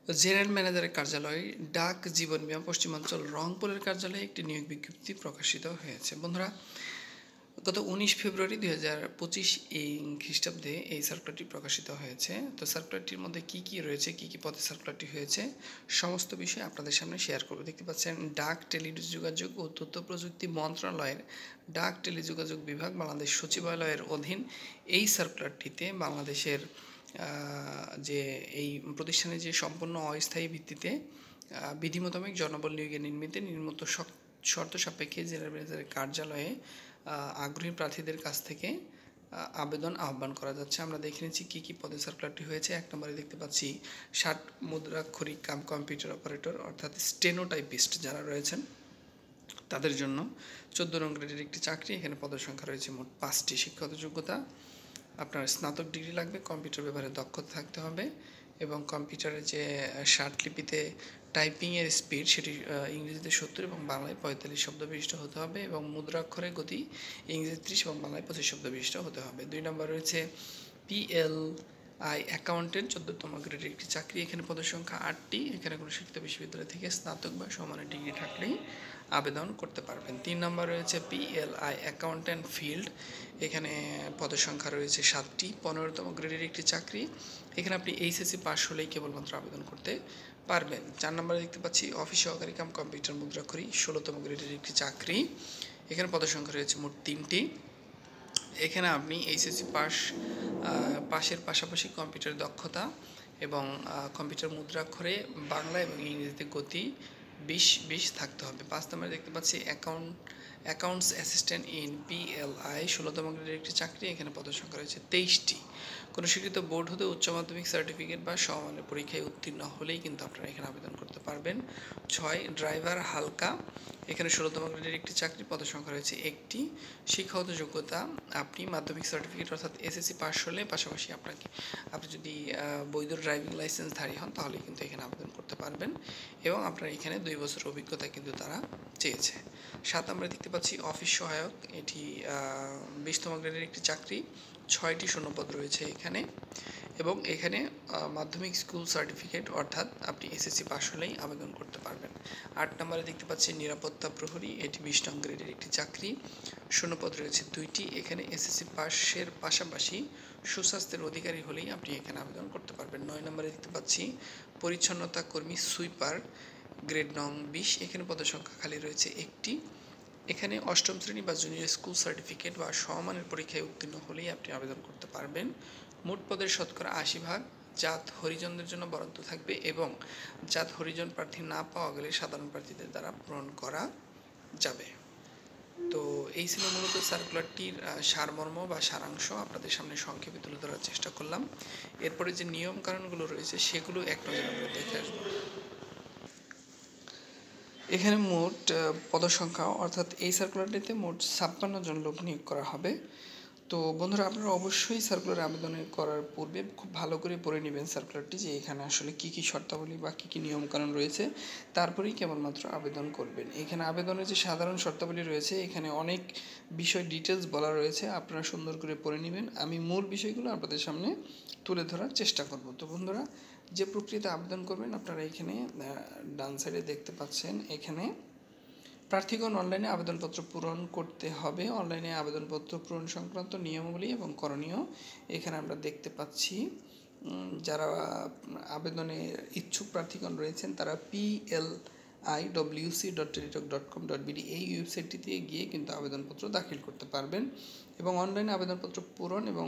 General ম্যানেজারের কার্যালয় ডাক জীবন বীমা পশ্চিমাঞ্চল রংপুরের কার্যালয়ে একটি নিয়োগ বিজ্ঞপ্তি প্রকাশিত হয়েছে। বন্ধুরা, গত 19 ফেব্রুয়ারি 2025 এই খ্রিস্টাব্দে এই সার্কুলারটি প্রকাশিত হয়েছে। তো সার্কুলারটির মধ্যে কি কি রয়েছে, কি কি পদে সার্কুলারটি হয়েছে, সমস্ত বিষয় আপনাদের সামনে শেয়ার করব। দেখতে পাচ্ছেন, ডাক টেলিযোগাযোগ ও তথ্য প্রযুক্তি মন্ত্রণালয়ের ডাক টেলিযোগাযোগ বিভাগ বাংলাদেশ সচিবালয়ের অধীন এই সার্কুলারটিতে বাংলাদেশের যে এই প্রতিষ্ঠানে যে সম্পূর্ণ অস্থায়ী ভিত্তিতে বিধি মোতাবেক জনবল নিয়োগের নিম্নত শর্ত সাপেক্ষে জেনারেল ম্যানেজারের কার্যালয়ে আগ্রহী প্রার্থীদের কাছ থেকে আবেদন আহ্বান করা যাচ্ছে। আমরা দেখে নিচ্ছি কী কী পদে সার্কুলারটি হয়েছে। 1 নম্বরে দেখতে পাচ্ছি 60 মুদ্রাক্ষরিক কাম কম্পিউটার অপারেটর অর্থাৎ স্টেনোটাইপিস্ট যারা রয়েছেন তাদের জন্য 14 নং গ্রেডের একটি চাকরি। এখানে পদের সংখ্যা রয়েছে মোট 5টি। শিক্ষাগত যোগ্যতা, আপনার স্নাতক ডিগ্রি লাগবে, কম্পিউটার ব্যবহারে দক্ষতা থাকতে হবে এবং কম্পিউটারের যে শার্টলিপিতে টাইপিংয়ের স্পিড সেটি ইংরেজিতে 70 এবং বাংলায় 45 শব্দ বিশিষ্ট হতে হবে এবং মুদ্রাক্ষরের গতি ইংরেজি 30 এবং বাংলায় 25 শব্দ বিশিষ্ট হতে হবে। 2 নম্বর রয়েছে PLI অ্যাকাউন্টেন্ট 14তম গ্রেডের একটি চাকরি। এখানে পদের সংখ্যা 8টি। এখানে কোনো শিক্ষিত বিশ্ববিদ্যালয় থেকে স্নাতক বা সমানের ডিগ্রি থাকলেই আবেদন করতে পারবেন। 3 নম্বর রয়েছে PLI অ্যাকাউন্টেন্ট ফিল্ড। এখানে পদের সংখ্যা রয়েছে 7টি। 15তম গ্রেডের একটি চাকরি। এখানে আপনি HSC পাস হলেই কেবলমাত্র আবেদন করতে পারবেন। 4 নম্বরে দেখতে পাচ্ছি অফিস সহকারী কাম কম্পিউটার মুদ্রাক্ষরী 16তম গ্রেডের একটি চাকরি। এখানে পদের সংখ্যা রয়েছে মোট 3টি। এখানে আপনি HSC পাশের পাশাপাশি কম্পিউটার দক্ষতা এবং কম্পিউটার মুদ্রাক্ষরে বাংলা এবং ইংরেজিতে গতি 20 থাকতে হবে। 5 নম্বরে দেখতে পাচ্ছি অ্যাকাউন্টস অ্যাসিস্ট্যান্ট ইন PLI 16তম গ্রেডের একটি চাকরি। এখানে পদের সংখ্যা রয়েছে 23টি। কোনো স্বীকৃত বোর্ড হতে উচ্চ মাধ্যমিক সার্টিফিকেট বা সমমানের পরীক্ষায় উত্তীর্ণ হলেই কিন্তু আপনারা এখানে আবেদন করতে পারবেন। 6 ড্রাইভার হালকা। এখানে 16তম গ্রেডের একটি চাকরি। পদের সংখ্যা রয়েছে 1টি। শিক্ষাগত যোগ্যতা, আপনি মাধ্যমিক সার্টিফিকেট অর্থাৎ SSC পাস হলে পাশাপাশি আপনি যদি বৈধ ড্রাইভিং লাইসেন্সধারী হন তাহলে কিন্তু এখানে আবেদন করতে পারবেন এবং আপনার এখানে 2 বছর অভিজ্ঞতা কিন্তু তারা চেয়েছে। 7 নম্বরে দেখতে পাচ্ছি অফিস সহায়ক। এটি 20তম গ্রেডের একটি চাকরি। 6টি শূন্যপদ রয়েছে এখানে এবং এখানে মাধ্যমিক স্কুল সার্টিফিকেট অর্থাৎ আপনি SSC পাস হলেই আবেদন করতে পারবেন। 8 নম্বরে দেখতে পাচ্ছি নিরাপত্তা প্রহরী। এটি 20 নং গ্রেডের একটি চাকরি। শূন্যপদ রয়েছে 2টি। এখানে SSC পাশের পাশাপাশি সুস্বাস্থ্যের অধিকারী হলেই আপনি এখানে আবেদন করতে পারবেন। 9 নম্বরে দেখতে পাচ্ছি পরিচ্ছন্নতা কর্মী সুইপার গ্রেড নং 20। এখানে পদের সংখ্যা খালি রয়েছে 1টি। এখানে 8ম শ্রেণী বা জুনিয়র স্কুল সার্টিফিকেট বা সমমানের পরীক্ষায় উত্তীর্ণ হলেই আপনি আবেদন করতে পারবেন। মোট পদের শতকরা 80% জাত হরিজনদের জন্য বরাদ্দ থাকবে এবং জাত হরিজন প্রার্থী না পাওয়া গেলে সাধারণ প্রার্থীদের দ্বারা পূরণ করা যাবে। তো এই ছিল মূলত সার্কুলারটির সারমর্ম বা সারাংশ আপনাদের সামনে সংক্ষেপে তুলে ধরার চেষ্টা করলাম। এরপরে যে নিয়মকানুনগুলো রয়েছে সেগুলো এক নজরে আমরা দেখে আসবো। এখানে মোট পদসংখ্যা অর্থাৎ এই সার্কুলারটিতে মোট 56 জন লোক নিয়োগ করা হবে। তো বন্ধুরা, আপনারা অবশ্যই সার্কুলার আবেদন করার পূর্বে খুব ভালো করে পড়ে নেবেন সার্কুলারটি, যে এখানে আসলে কী কী শর্তাবলী বা কী কী নিয়মকানুন রয়েছে, তারপরেই কেবলমাত্র আবেদন করবেন। এখানে আবেদনের যে সাধারণ শর্তাবলী রয়েছে এখানে অনেক বিষয় ডিটেলস বলা রয়েছে, আপনারা সুন্দর করে পড়ে নেবেন। আমি মূল বিষয়গুলো আপনাদের সামনে তুলে ধরার চেষ্টা করব। তো বন্ধুরা, যে প্রক্রিয়াতে আবেদন করবেন আপনারা এখানে ডান সাইডে দেখতে পাচ্ছেন, এখানে প্রার্থীগণ অনলাইনে আবেদনপত্র পূরণ করতে হবে। অনলাইনে আবেদনপত্র পূরণ সংক্রান্ত নিয়মাবলী এবং করণীয় এখানে আমরা দেখতে পাচ্ছি। যারা আবেদনের ইচ্ছুক প্রার্থীগণ রয়েছেন তারা PLIWC.teletalk.com.bd এই ওয়েবসাইটটিতে গিয়ে কিন্তু আবেদনপত্র দাখিল করতে পারবেন এবং অনলাইনে আবেদনপত্র পূরণ এবং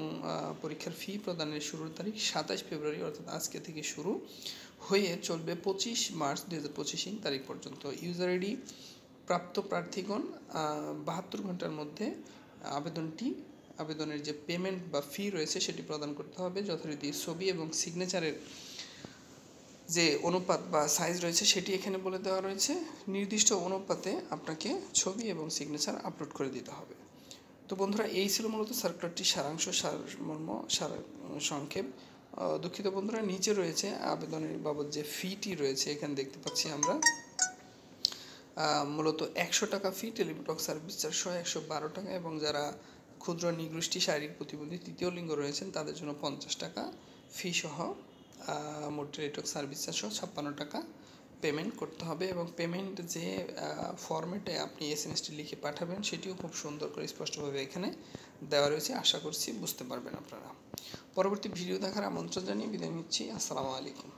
পরীক্ষার ফি প্রদানের শুরুর তারিখ 27 ফেব্রুয়ারি অর্থাৎ আজকে থেকে শুরু হয়ে চলবে 25 মার্চ 2025 তারিখ পর্যন্ত। ইউজার আইডি প্রাপ্ত প্রার্থীগণ 72 ঘন্টার মধ্যে আবেদনের যে পেমেন্ট বা ফি রয়েছে সেটি প্রদান করতে হবে। যথারীতি ছবি এবং সিগনেচারের যে অনুপাত বা সাইজ রয়েছে সেটি এখানে বলে দেওয়া রয়েছে। নির্দিষ্ট অনুপাতে আপনাকে ছবি এবং সিগনেচার আপলোড করে দিতে হবে। তো বন্ধুরা, এই ছিল মূলত সার্কুলারটির সারাংশ, সারমর্ম, সংক্ষেপ। দুঃখিত বন্ধুরা, নিচে রয়েছে আবেদনের বাবদ যে ফিটি রয়েছে, এখানে দেখতে পাচ্ছি আমরা মূলত 100 টাকা ফি, টেলিটক সার্ভিস চার্জ সহ 112 টাকা এবং যারা ক্ষুদ্র নিগোষ্ঠী, শারীরিক প্রতিবন্ধী, তৃতীয় লিঙ্গ রয়েছেন তাদের জন্য 50 টাকা ফি সহ মোট নেটওয়ার্ক সার্ভিস 456 টাকা পেমেন্ট করতে হবে এবং পেমেন্ট যে ফরম্যাটে আপনি এসএমএসটি লিখে পাঠাবেন সেটিও খুব সুন্দর করে স্পষ্টভাবে এখানে দেওয়া রয়েছে। আশা করছি বুঝতে পারবেন আপনারা। পরবর্তী ভিডিও দেখার আমন্ত্রণ জানিয়ে বিদায় নিচ্ছি। আসসালামু আলাইকুম।